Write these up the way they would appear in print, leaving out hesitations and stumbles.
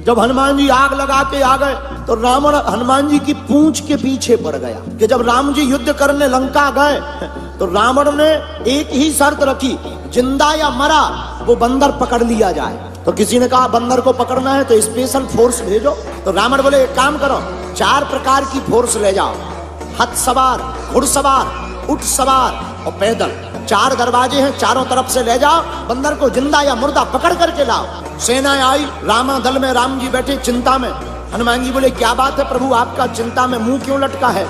जब हनुमान जी आग लगा के आ गए तो रावण हनुमान जी की पूंछ के पीछे पड़ गया कि जब राम जी युद्ध करने लंका गए तो रावण ने एक ही शर्त रखी, जिंदा या मरा वो बंदर पकड़ लिया जाए। तो किसी ने कहा बंदर को पकड़ना है तो स्पेशल फोर्स भेजो। तो रावण बोले एक काम करो, 4 प्रकार की फोर्स ले जाओ, हाथ सवार, घुड़सवार, ऊंट सवार और पैदल। 4 दरवाजे हैं, चारों तरफ से ले जाओ, बंदर को जिंदा या मुर्दा पकड़ करके लाओ। सेना आई, रामा दल में राम जी बैठे चिंता में। हनुमान जी बोले क्या बात है प्रभु, आपका चिंता में मुंह क्यों लटका है?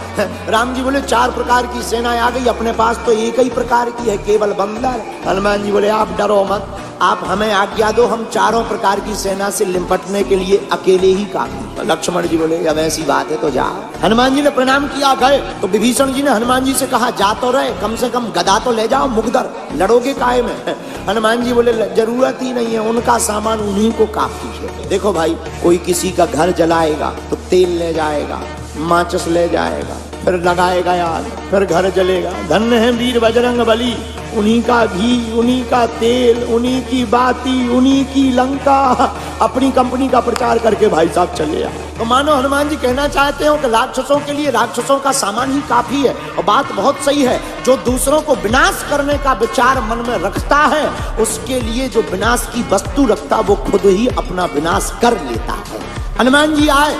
राम जी बोले 4 प्रकार की सेना आ गई, अपने पास तो एक ही प्रकार की है, केवल बंदर। हनुमान जी बोले आप डरो मत, आप हमें आज्ञा दो, हम 4 प्रकार की सेना से निपटने के लिए अकेले ही काफी। लक्ष्मण जी बोले अब ऐसी बात है तो जा। हनुमान जी ने प्रणाम किया, गए तो विभीषण जी ने हनुमान जी से कहा जा तो रहे, कम से कम गदा तो ले जाओ, मुगदर लड़ोगे काहे में? हनुमान जी बोले जरूरत ही नहीं है, उनका सामान उन्हीं को काफी है। देखो भाई, कोई किसी का घर जलाएगा तो तेल ले जाएगा, माचिस ले जाएगा, फिर लगाएगा आग, फिर घर जलेगा। धन्य है वीर बजरंग बली, उन्हीं का घी, उन्हीं का तेल, उन्हीं की बाती, उन्हीं की लंका, अपनी कंपनी का प्रचार करके भाई साहब चले आ। तो मानो हनुमान जी कहना चाहते हो कि राक्षसों के लिए राक्षसों का सामान ही काफी है। और बात बहुत सही है, जो दूसरों को विनाश करने का विचार मन में रखता है उसके लिए जो विनाश की वस्तु रखता वो खुद ही अपना विनाश कर लेता है। हनुमान जी आए,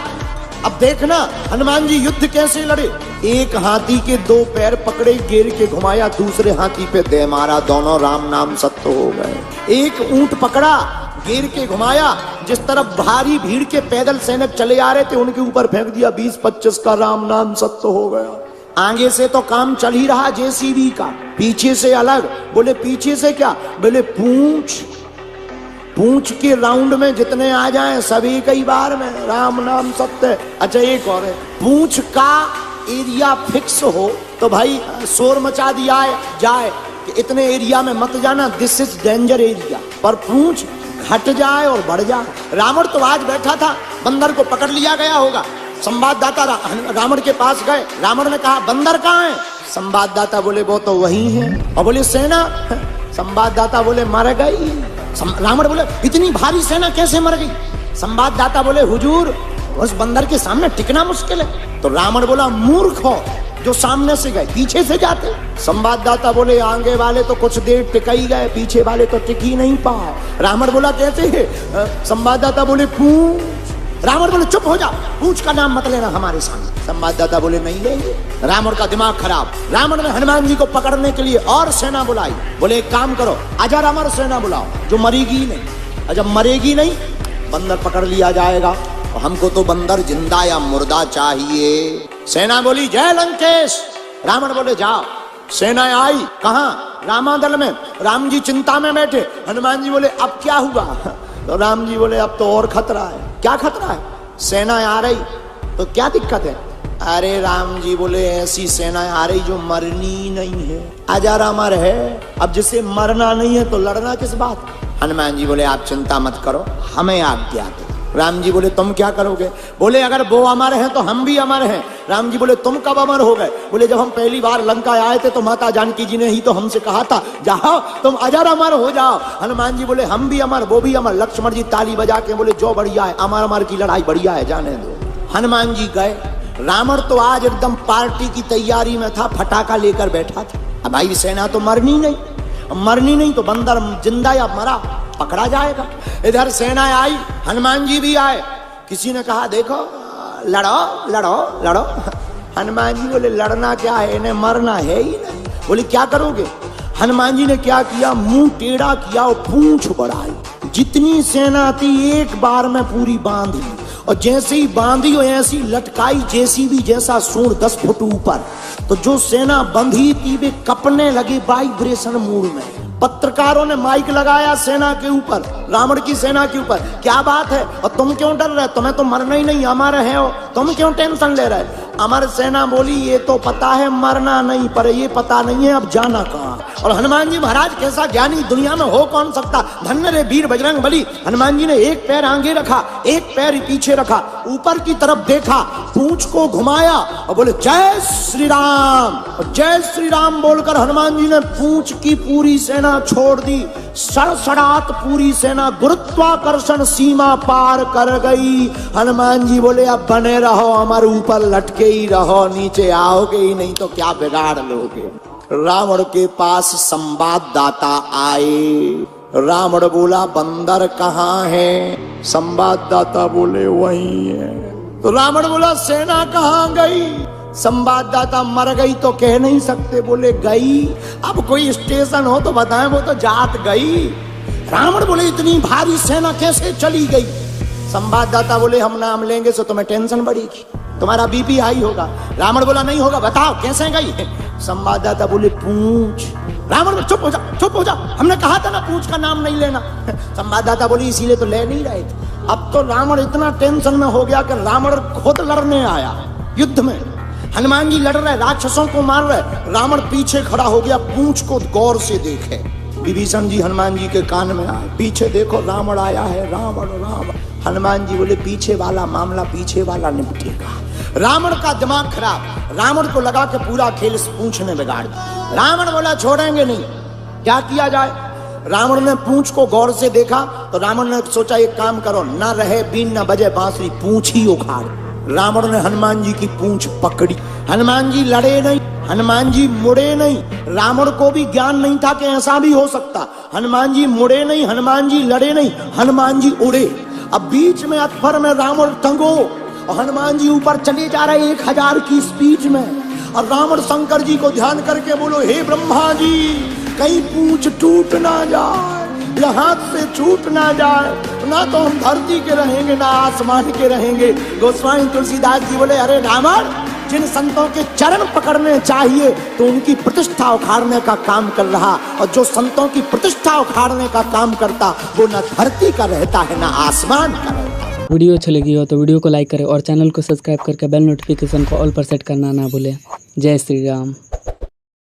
अब देखना हनुमान जी युद्ध कैसे लड़े। एक हाथी के 2 पैर पकड़े, गिर के घुमाया, दूसरे हाथी पे दे मारा, दोनों राम नाम सत्य हो गए। एक ऊंट पकड़ा, गिर के घुमाया, जिस तरफ भारी भीड़ के पैदल सैनिक चले आ रहे थे उनके ऊपर फेंक दिया, 20-25 का राम नाम सत्य हो गया। आगे से तो काम चल ही रहा जेसीबी का, पीछे से अलग। बोले पीछे से क्या? बोले पूंछ के राउंड में जितने आ जाएं सभी कई बार में राम नाम सत्य। अच्छा एक और है, पूंछ का एरिया फिक्स हो तो भाई शोर मचा दिया जाए कि इतने एरिया में मत जाना, दिस इज डेंजर एरिया। पर पूंछ हट जाए और बढ़ जाए। रावण तो आज बैठा था, बंदर को पकड़ लिया गया होगा। संवाददाता रावण के पास गए, रावण ने कहा बंदर कहाँ है? संवाददाता बोले वो तो वही है। और बोले सेना? संवाददाता बोले मर गई। रावण बोले इतनी भारी सेना कैसे मर गई? संवाददाता बोले हुजूर उस बंदर के सामने टिकना मुश्किल है। तो रावण बोला मूर्ख हो, जो सामने से गए पीछे से जाते। संवाददाता बोले आगे वाले तो कुछ देर टिक ही गए, पीछे वाले तो टिक ही नहीं पाए। रावण बोला कैसे है? संवाददाता बोले पूंछ। रावण बोले चुप हो जाओ, पूंछ का नाम मत लेना हमारे सामने। संवाददाता बोले नहीं लेंगे। रावण का दिमाग खराब। रावण ने हनुमान जी को पकड़ने के लिए और सेना बुलाई। बोले एक काम करो, अजर अमर सेना बुलाओ जो मरेगी नहीं, जब मरेगी नहीं बंदर पकड़ लिया जाएगा। हमको तो बंदर जिंदा या मुर्दा चाहिए। सेना बोली जय लंकेश। रावण बोले जाओ। सेना आई, कहाँ? रामादल में। राम जी चिंता में बैठे। हनुमान जी बोले अब क्या हुआ? तो राम जी बोले अब तो और खतरा है। क्या खतरा है? सेना आ रही तो क्या दिक्कत है? अरे राम जी बोले ऐसी सेना आ रही जो मरनी नहीं है, अजर अमर है। अब जिसे मरना नहीं है तो लड़ना किस बात? हनुमान जी बोले आप चिंता मत करो, हमें आज्ञा दो। राम जी बोले तुम क्या करोगे? बोले अगर वो अमर हैं तो हम भी अमर हैं। राम जी बोले तुम कब अमर हो गए? बोले जब हम पहली बार लंका आए थे तो माता जानकी जी ने ही तो हमसे कहा था जाओ तुम अजर अमर हो जाओ। हनुमान जी बोले हम भी अमर, वो भी अमर। लक्ष्मण जी ताली बजा के बोले जो बढ़िया है, अमर अमर की लड़ाई बढ़िया है, जाने दो। हनुमान जी गए। रावण तो आज एकदम पार्टी की तैयारी में था, फटाका लेकर बैठा था। अब भाई सेना तो मरनी नहीं तो बंदर जिंदा या मरा पकड़ा जाएगा। इधर सेना आई, हनुमान जी भी आए। किसी ने कहा देखो लड़ो लड़ो लड़ो। हनुमान जी बोले लड़ना क्या है, इन्हें मरना है ही नहीं। बोले क्या करोगे? हनुमान जी ने क्या किया, मुंह टेढ़ा किया और पूंछ बढ़ाई। जितनी सेना थी एक बार में पूरी बांध ली, और जैसे ही बांधी हो ऐसी लटकाई जेसीबी जैसा सूंड 10 फुट ऊपर। तो जो सेना बंधी थी वे कपने लगे वाइब्रेशन मूड में। पत्रकारों ने माइक लगाया सेना के ऊपर, रावण की सेना के ऊपर, क्या बात है और तुम क्यों डर रहे? तुम्हें तो मरना ही नहीं, अमर है हो, तुम क्यों टेंशन ले रहे? अमर सेना बोली ये तो पता है मरना नहीं, पर ये पता नहीं है अब जाना कहाँ। और हनुमान जी महाराज कैसा ज्ञानी दुनिया में हो कौन सकता। धन्य रे वीर बजरंग बली। हनुमान जी ने एक पैर आगे रखा, एक पैर पीछे रखा, ऊपर की तरफ देखा, पूंछ को घुमाया और बोले जय श्री राम। और जय श्री राम बोलकर हनुमान जी ने पूंछ की पूरी सेना छोड़ दी। सड़सड़ात पूरी सेना गुरुत्वाकर्षण सीमा पार कर गई। हनुमान जी बोले अब बने रहो, हमारे ऊपर लटके ही रहो, नीचे आओगे ही नहीं तो क्या बिगाड़ लोगे। रावण के पास संवाददाता आए। रावण बोला बंदर कहाँ है? संवाददाता बोले वही है। तो रावण बोला सेना कहाँ गई? संवाददाता मर गई तो कह नहीं सकते, बोले गई। अब कोई स्टेशन हो तो बताएं, वो तो जात गई। रावण बोले इतनी भारी सेना कैसे चली गई? संवाददाता बोले हम नाम लेंगे तो तुम्हें टेंशन बढ़ेगी, तुम्हारा बीपी हाई होगा। रावण बोला नहीं होगा, बताओ कैसे गई? संवाददाता बोले पूंछ। रावण चुप हो जा, चुप हो जा, हमने कहा था ना पूंछ का नाम नहीं लेना। संवाददाता बोली इसीलिए तो ले नहीं रहे थे। अब तो रावण इतना टेंशन में हो गया कि रावण खुद लड़ने आया युद्ध में। हनुमान जी लड़ रहे, राक्षसों को मार रहे, रावण पीछे खड़ा हो गया, पूंछ को गौर से देखे। विभीषण जी हनुमान जी के कान में आए, पीछे देखो रावण आया है, रावण रावण। हनुमान जी बोले पीछे वाला मामला पीछे वाला निपटेगा। रावण का दिमाग खराब, रावण को लगा के पूरा खेल इस पूंछ ने बिगाड़ दिया। रावण बोला छोड़ेंगे नहीं, क्या किया जाए? रावण ने पूंछ को गौर से देखा तो रावण ने सोचा एक काम करो, ना रहे बीन न बजे बांसुरी, पूंछ ही उखाड़। रावण ने हनुमान जी की पूंछ पकड़ी। हनुमान जी लड़े नहीं, हनुमान जी मुड़े नहीं। रावण को भी ज्ञान नहीं था कि ऐसा भी हो सकता। हनुमान जी मुड़े नहीं, हनुमान जी लड़े नहीं, हनुमान जी उड़े। अब बीच में अथफर में रावण टंगो और हनुमान जी ऊपर चले जा रहे 1000 की स्पीड में। और रावण शंकर जी को ध्यान करके बोलो हे ब्रह्मा जी, कहीं पूंछ टूट ना जाए, या हाथ से छूट ना जाए, ना तो हम धरती के रहेंगे ना आसमान के रहेंगे। गोस्वामी तुलसीदास जी बोले अरे रावण, जिन संतों के चरण पकड़ने चाहिए तो उनकी प्रतिष्ठा उखाड़ने का काम कर रहा, और जो संतों की प्रतिष्ठा उखाड़ने का काम करता वो न धरती का रहता है ना आसमान का रहता। वीडियो अच्छी लगी हो तो वीडियो को लाइक करें और चैनल को सब्सक्राइब करके बेल नोटिफिकेशन को ऑल पर सेट करना ना भूलें। जय श्री राम।